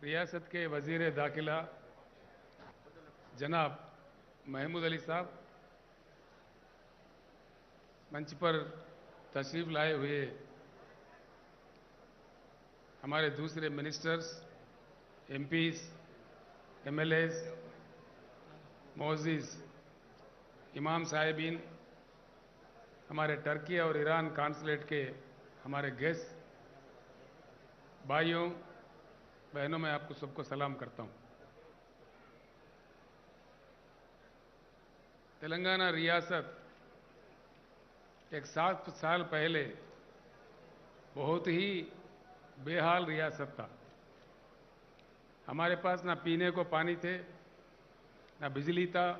रियासत के वजीर दाखिला जनाब महमूद अली साहब, मंच पर तशरीफ लाए हुए हमारे दूसरे मिनिस्टर्स, एमपीज, एमएलएज, मोअज़्ज़िज़ इमाम साहिबीन, हमारे टर्की और ईरान कॉन्सुलेट के हमारे गेस्ट, भाइयों बहनों, मैं आपको सबको सलाम करता हूं। तेलंगाना रियासत एक 7 साल पहले बहुत ही बेहाल रियासत था। हमारे पास ना पीने को पानी थे, ना बिजली था,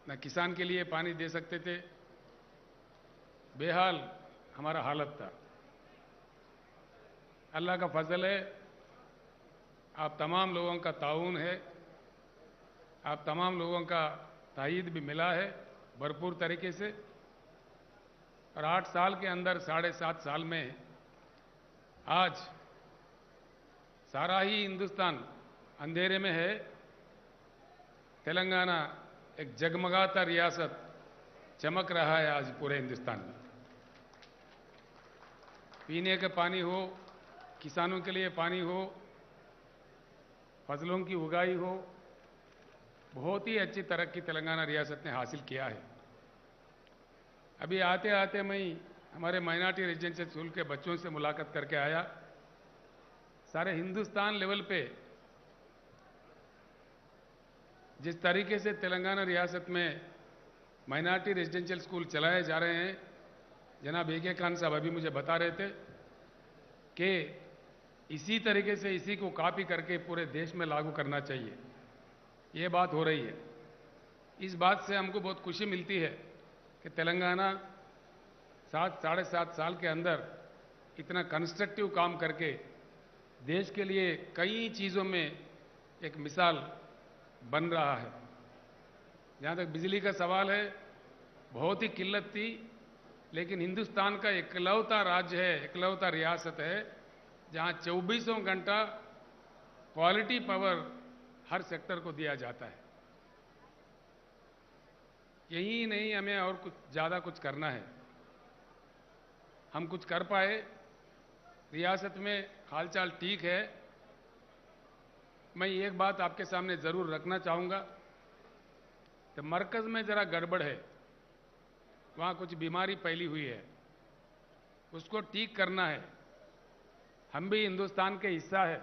ना किसान के लिए पानी दे सकते थे। बेहाल हमारा हालत था। अल्लाह का फजल है, आप तमाम लोगों का ताउन है, आप तमाम लोगों का तायीद भी मिला है भरपूर तरीके से। और 8 साल के अंदर 7.5 साल में आज सारा ही हिंदुस्तान अंधेरे में है। तेलंगाना एक जगमगाता रियासत चमक रहा है आज पूरे हिंदुस्तान में। पीने का पानी हो, किसानों के लिए पानी हो, फसलों की उगाई हो, बहुत ही अच्छी तरक्की तेलंगाना रियासत ने हासिल किया है। अभी आते आते मैं हमारे माइनॉरिटी रेजिडेंशियल स्कूल के बच्चों से मुलाकात करके आया। सारे हिंदुस्तान लेवल पे जिस तरीके से तेलंगाना रियासत में माइनॉरिटी रेजिडेंशियल स्कूल चलाए जा रहे हैं, जनाब AK खान साहब अभी मुझे बता रहे थे कि इसी तरीके से इसी को कॉपी करके पूरे देश में लागू करना चाहिए। ये बात हो रही है। इस बात से हमको बहुत खुशी मिलती है कि तेलंगाना 7-7.5 साल के अंदर इतना कंस्ट्रक्टिव काम करके देश के लिए कई चीज़ों में एक मिसाल बन रहा है। जहाँ तक बिजली का सवाल है, बहुत ही किल्लत थी, लेकिन हिंदुस्तान का इकलौता राज्य है, इकलौता रियासत है जहाँ 24 घंटा क्वालिटी पावर हर सेक्टर को दिया जाता है। यही नहीं, हमें और कुछ ज़्यादा कुछ करना है। हम कुछ कर पाए, रियासत में हालचाल ठीक है। मैं एक बात आपके सामने ज़रूर रखना चाहूँगा कि मरकज़ में ज़रा गड़बड़ है, वहाँ कुछ बीमारी फैली हुई है, उसको ठीक करना है। हम भी हिंदुस्तान के हिस्सा है।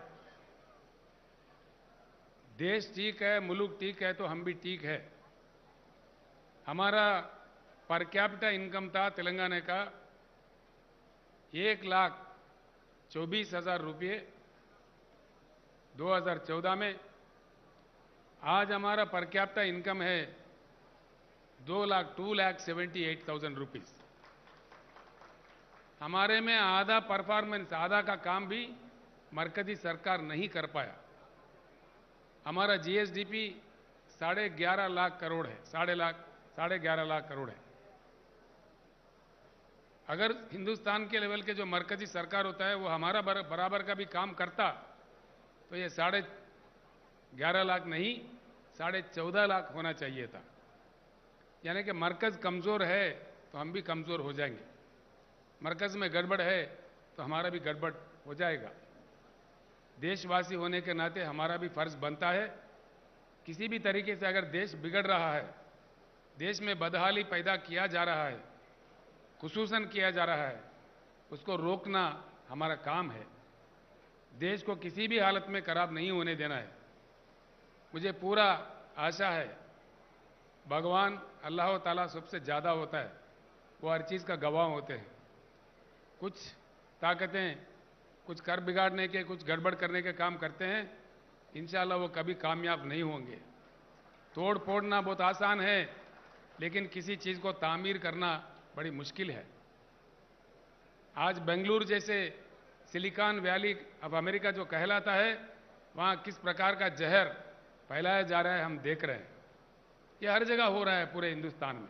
देश ठीक है, मुल्क ठीक है तो हम भी ठीक है। हमारा पर कैपिटा इनकम था तेलंगाना का 1,24,000 रुपये 2014 में। आज हमारा पर कैपिटा इनकम है 2,78,000 रुपीज़। हमारे में आधा परफॉर्मेंस, आधा का काम भी मरकजी सरकार नहीं कर पाया। हमारा GSDP 11.5 लाख करोड़ है, 11.5 लाख करोड़ है। अगर हिंदुस्तान के लेवल के जो मरकजी सरकार होता है वो हमारा बराबर का भी काम करता तो ये 11.5 लाख नहीं 14.5 लाख होना चाहिए था। यानी कि मरकज कमज़ोर है तो हम भी कमज़ोर हो जाएंगे, मरकज़ में गड़बड़ है तो हमारा भी गड़बड़ हो जाएगा। देशवासी होने के नाते हमारा भी फर्ज बनता है, किसी भी तरीके से अगर देश बिगड़ रहा है, देश में बदहाली पैदा किया जा रहा है, खुसूसन किया जा रहा है, उसको रोकना हमारा काम है। देश को किसी भी हालत में खराब नहीं होने देना है। मुझे पूरा आशा है भगवान अल्लाह ताला सबसे ज़्यादा होता है, वो हर चीज़ का गवाह होते हैं। कुछ ताकतें कुछ कर बिगाड़ने के, कुछ गड़बड़ करने के काम करते हैं, इंशाअल्लाह वो कभी कामयाब नहीं होंगे। तोड़ फोड़ना बहुत आसान है, लेकिन किसी चीज़ को तामीर करना बड़ी मुश्किल है। आज बेंगलुरु जैसे सिलिकॉन वैली ऑफ अमेरिका जो कहलाता है, वहाँ किस प्रकार का जहर फैलाया जा रहा है हम देख रहे हैं। ये हर जगह हो रहा है पूरे हिंदुस्तान में।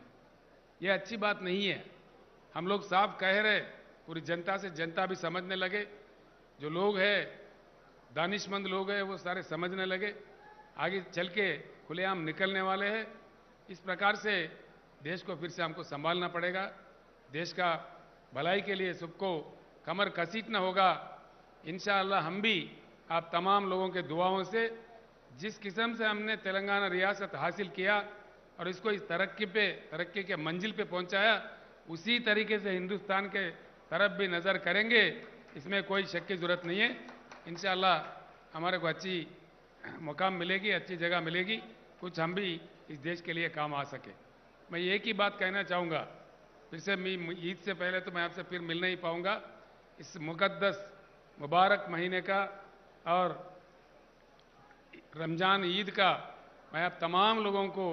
ये अच्छी बात नहीं है। हम लोग साफ कह रहे, पूरी जनता से जनता भी समझने लगे। जो लोग हैं दानिशमंद लोग हैं वो सारे समझने लगे, आगे चल के खुलेआम निकलने वाले हैं। इस प्रकार से देश को फिर से हमको संभालना पड़ेगा। देश का भलाई के लिए सबको कमर कसीटना होगा। इंशाअल्लाह हम भी आप तमाम लोगों के दुआओं से जिस किस्म से हमने तेलंगाना रियासत हासिल किया और इसको इस तरक्की के मंजिल पे पहुंचाया, उसी तरीके से हिंदुस्तान के तरफ भी नज़र करेंगे, इसमें कोई शक की जरूरत नहीं है। इंशाअल्लाह हमारे को अच्छी मुकाम मिलेगी, अच्छी जगह मिलेगी, कुछ हम भी इस देश के लिए काम आ सके। मैं एक ही बात कहना चाहूँगा, फिर से ईद से पहले तो मैं आपसे फिर मिल नहीं पाऊंगा। इस मुकद्दस मुबारक महीने का और रमजान ईद का मैं आप तमाम लोगों को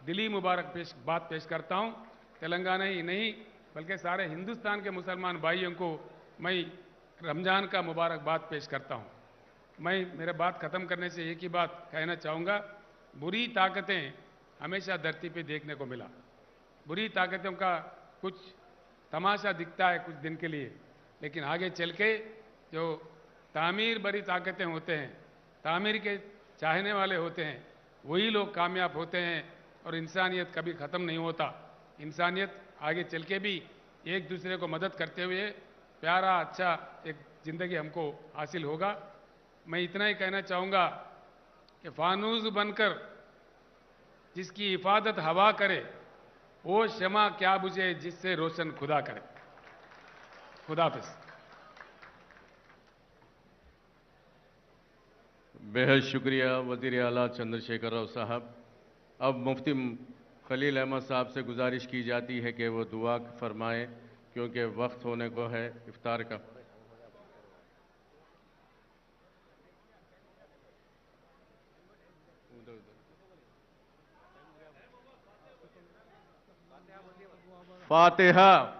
दिली मुबारक बात पेश करता हूं। तेलंगाना ही नहीं बल्कि सारे हिंदुस्तान के मुसलमान भाइयों को मैं रमजान का मुबारकबाद पेश करता हूं। मैं मेरे बात खत्म करने से एक ही बात कहना चाहूँगा, बुरी ताकतें हमेशा धरती पे देखने को मिला। बुरी ताकतों का कुछ तमाशा दिखता है कुछ दिन के लिए, लेकिन आगे चल के जो तामीर भरी ताकतें होते हैं, तामीर के चाहने वाले होते हैं, वही लोग कामयाब होते हैं और इंसानियत कभी ख़त्म नहीं होता। इंसानियत आगे चल के भी एक दूसरे को मदद करते हुए प्यारा अच्छा एक ज़िंदगी हमको हासिल होगा। मैं इतना ही कहना चाहूँगा कि फानूस बनकर जिसकी हिफाजत हवा करे, वो शमा क्या बुझे जिससे रोशन खुदा करे। खुदा हाफिज़। बेहद शुक्रिया वज़ीर आला चंद्रशेखर राव साहब। अब मुफ्ती खलील अहमद साहब से गुजारिश की जाती है कि वो दुआ फरमाएं, क्योंकि वक्त होने को है इफ्तार का। फातिहा।